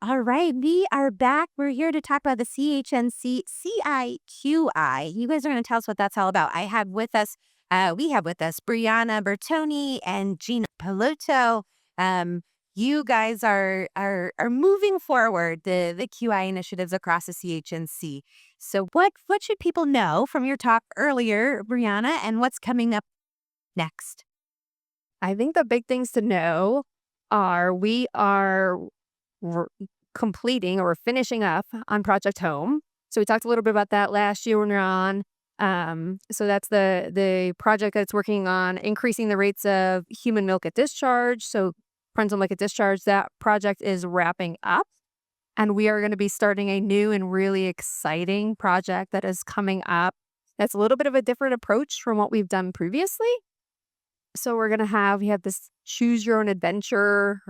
All right, we are back. We're here to talk about the CHNC CIQI. You guys are going to tell us what that's all about. We have with us Briana Bertoni and Pallotto. You guys are moving forward the QI initiatives across the CHNC. So what should people know from your talk earlier, Briana, and what's coming up next? I think the big things to know are we are completing or finishing up on Project Home. So we talked a little bit about that last year when we were on. So that's the project that's working on increasing the rates of human milk at discharge. So parental milk at discharge, that project is wrapping up. And we are going to be starting a new and really exciting project that is coming up. That's a little bit of a different approach from what we've done previously. So we have this choose your own adventure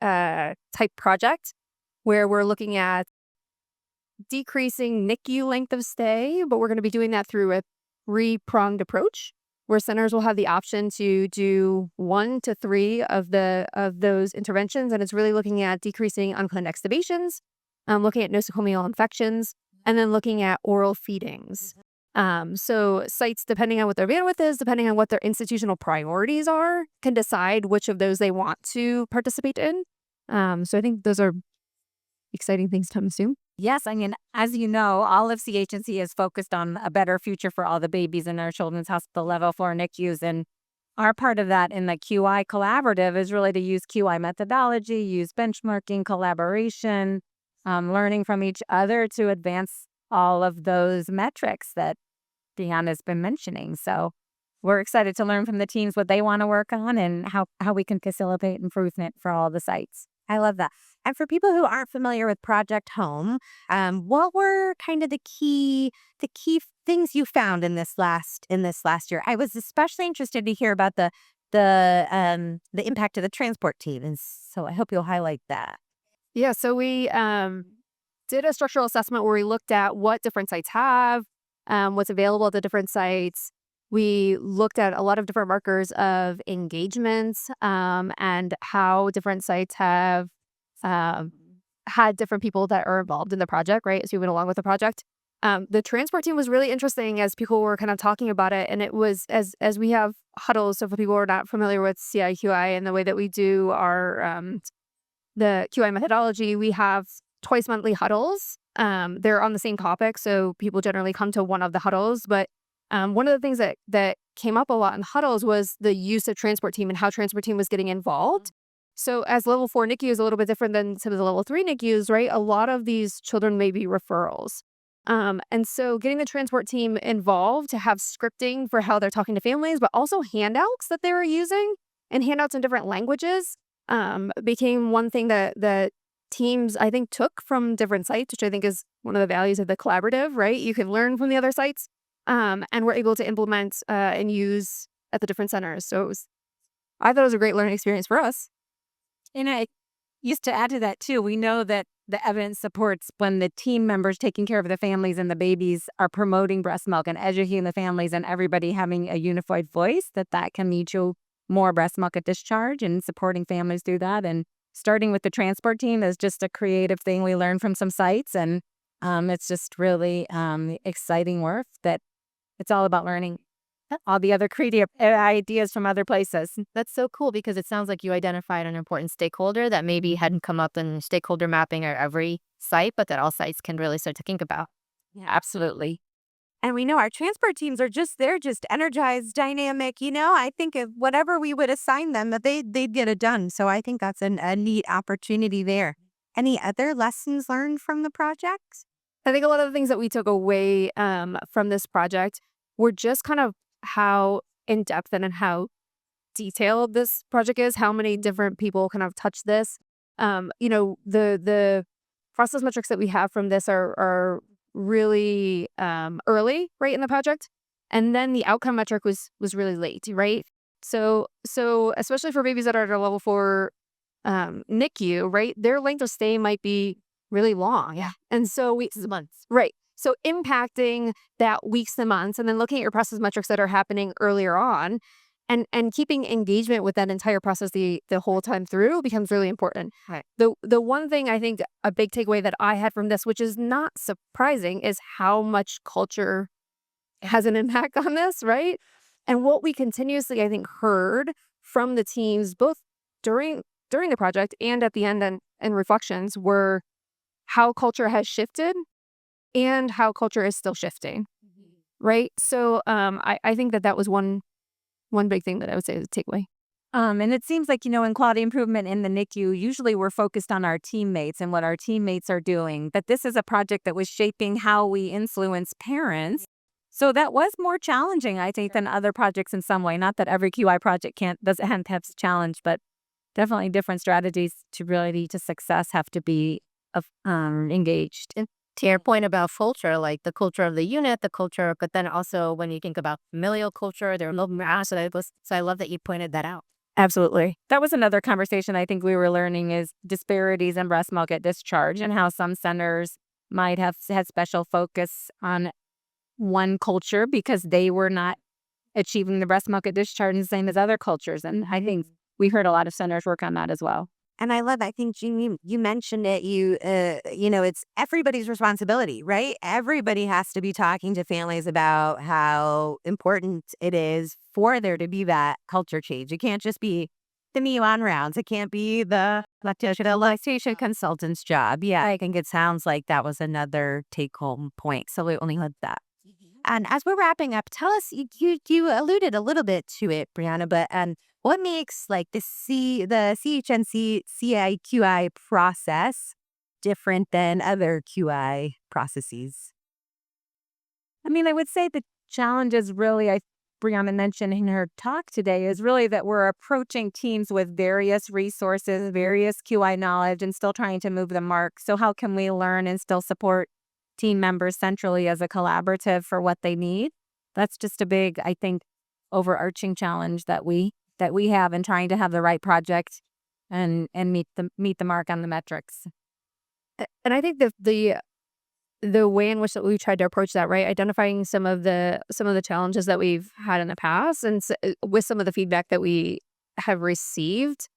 type project where we're looking at decreasing NICU length of stay, but we're going to be doing that through a three-pronged approach where centers will have the option to do 1 to 3 of those interventions. And it's really looking at decreasing unplanned extubations, looking at nosocomial infections, and then looking at oral feedings. So sites, depending on what their bandwidth is, depending on what their institutional priorities are, can decide which of those they want to participate in. So I think those are exciting things to assume. Yes, I mean, as you know, all of CHNC is focused on a better future for all the babies in our children's hospital level 4 NICUs. And our part of that in the QI collaborative is really to use QI methodology, use benchmarking, collaboration, learning from each other to advance all of those metrics that Briana's been mentioning. So we're excited to learn from the teams what they want to work on and how we can facilitate improvement for all the sites. I love that. And for people who aren't familiar with Project Home, what were kind of the key things you found in this last year? I was especially interested to hear about the impact of the transport team, and so I hope you'll highlight that. Yeah, so we did a structural assessment where we looked at what different sites have, what's available at the different sites. We looked at a lot of different markers of engagements and how different sites have had different people that are involved in the project, right, as we went along with the project. The transport team was really interesting as people were kind of talking about it. And it was as we have huddles. So for people who are not familiar with CIQI and the way that we do our the QI methodology, we have twice monthly huddles. They're on the same topic. So people generally come to one of the huddles. But one of the things that came up a lot in huddles was the use of transport team and how transport team was getting involved. So as level 4 NICU is a little bit different than some of the level 3 NICUs, right? A lot of these children may be referrals. And so getting the transport team involved to have scripting for how they're talking to families, but also handouts that they were using and handouts in different languages became one thing that teams, I think, took from different sites, which I think is one of the values of the collaborative, right? You can learn from the other sites. And we're able to implement and use at the different centers. So I thought it was a great learning experience for us. And I used to add to that, too. We know that the evidence supports when the team members taking care of the families and the babies are promoting breast milk and educating the families and everybody having a unified voice, that can lead to more breast milk at discharge and supporting families through that. And starting with the transport team is just a creative thing we learned from some sites. And it's just really exciting work that it's all about learning all the other creative ideas from other places. That's so cool because it sounds like you identified an important stakeholder that maybe hadn't come up in stakeholder mapping at every site, but that all sites can really start to think about. Yeah, absolutely. And we know our transport teams they're just energized, dynamic. I think if whatever we would assign them, that they'd get it done. So I think that's a neat opportunity there. Any other lessons learned from the project? I think a lot of the things that we took away from this project were just kind of how in-depth and how detailed this project is, how many different people kind of touch this. The process metrics that we have from this are really early, right, in the project. And then the outcome metric was really late, right? So especially for babies that are at a level 4 NICU, right, their length of stay might be really long. Yeah. And so months. Right. So impacting that weeks and months and then looking at your process metrics that are happening earlier on And keeping engagement with that entire process the whole time through becomes really important. Right. The one thing I think a big takeaway that I had from this, which is not surprising, is how much culture has an impact on this, right? And what we continuously, I think, heard from the teams, both during the project and at the end and reflections, were how culture has shifted and how culture is still shifting, right? So I think that was one big thing that I would say is a takeaway. And it seems like, in quality improvement in the NICU, usually we're focused on our teammates and what our teammates are doing. But this is a project that was shaping how we influence parents. So that was more challenging, I think, than other projects in some way. Not that every QI project doesn't have a challenge, but definitely different strategies to really lead to success have to be engaged. And to your point about culture, like the culture of the unit, the culture, but then also when you think about familial culture, there are no mass. So I love that you pointed that out. Absolutely. That was another conversation I think we were learning is disparities in breast milk at discharge and how some centers might have had special focus on one culture because they were not achieving the breast milk at discharge the same as other cultures. And I think we heard a lot of centers work on that as well. And I love, I think, Jean, you mentioned it, it's everybody's responsibility, right? Everybody has to be talking to families about how important it is for there to be that culture change. It can't just be the NICU on rounds. It can't be the lactation consultant's job. Yeah, I think it sounds like that was another take-home point. So we only had that. And as we're wrapping up, tell us, you alluded a little bit to it, Briana, but what makes like the CHNC CIQI process different than other QI processes? I mean, I would say the challenge is really, Briana mentioned in her talk today, is really that we're approaching teams with various resources, various QI knowledge, and still trying to move the mark. So how can we learn and still support team members centrally as a collaborative for what they need? That's just a big, I think, overarching challenge that we have in trying to have the right project and meet the mark on the metrics. And I think the way in which that we tried to approach that, right, identifying some of the challenges that we've had in the past, and with some of the feedback that we have received,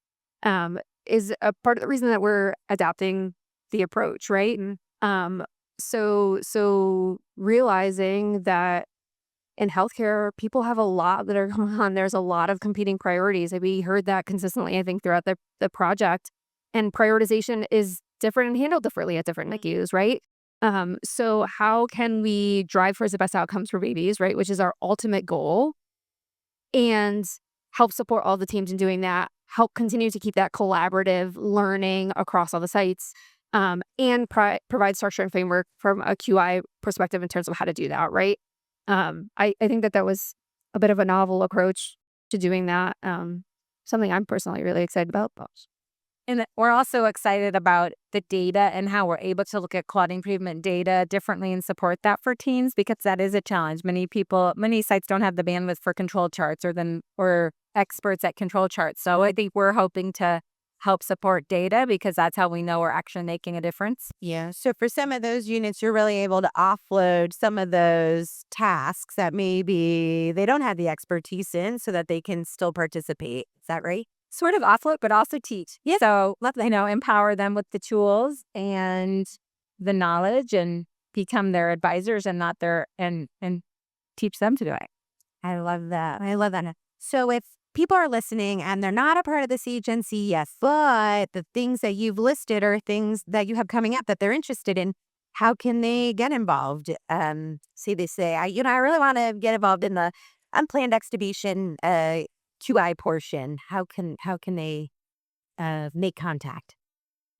is a part of the reason that we're adapting the approach, right? So realizing that in healthcare, people have a lot that are going on. There's a lot of competing priorities. And we heard that consistently, I think, throughout the project. And prioritization is different and handled differently at different NICUs, right? So how can we drive towards the best outcomes for babies, right? Which is our ultimate goal. And help support all the teams in doing that. Help continue to keep that collaborative learning across all the sites. And provide structure and framework from a QI perspective in terms of how to do that, right? I think that was a bit of a novel approach to doing that. Something I'm personally really excited about. And we're also excited about the data and how we're able to look at quality improvement data differently and support that for teams, because that is a challenge. Many sites don't have the bandwidth for control charts or experts at control charts. So I think we're hoping to help support data because that's how we know we're actually making a difference. Yeah. So for some of those units, you're really able to offload some of those tasks that maybe they don't have the expertise in so that they can still participate. Is that right? Sort of offload, but also teach. Yeah. So empower them with the tools and the knowledge and become their advisors and not and teach them to do it. I love that. So if people are listening and they're not a part of the CHNC, yes, but the things that you've listed are things that you have coming up that they're interested in, how can they get involved? Say they say, I really want to get involved in the unplanned extubation QI portion. How can they make contact?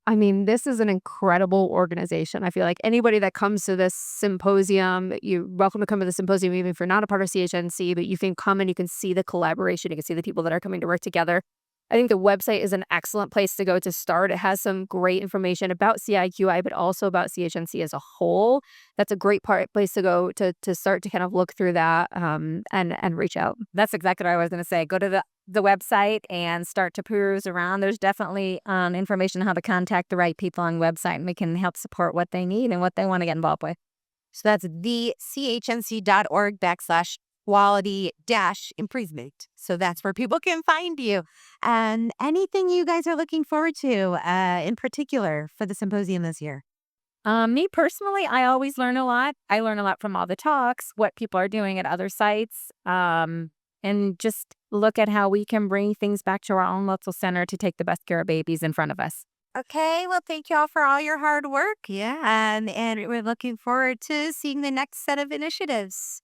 I mean, this is an incredible organization. I feel like anybody that comes to this symposium, you're welcome to come to the symposium, even if you're not a part of CHNC, but you can come and you can see the collaboration. You can see the people that are coming to work together. I think the website is an excellent place to go to start. It has some great information about CIQI, but also about CHNC as a whole. That's a great place to go to start to kind of look through that and reach out. That's exactly what I was going to say. Go to the website and start to peruse around. There's definitely information on how to contact the right people on the website, and we can help support what they need and what they want to get involved with. So that's thechnc.org/website. quality dash improvement. So that's where people can find you. And anything you guys are looking forward to in particular for the symposium this year? Me personally, I always learn a lot. I learn a lot from all the talks, what people are doing at other sites, and just look at how we can bring things back to our own local center to take the best care of babies in front of us. Okay, well, thank you all for all your hard work. Yeah, and we're looking forward to seeing the next set of initiatives.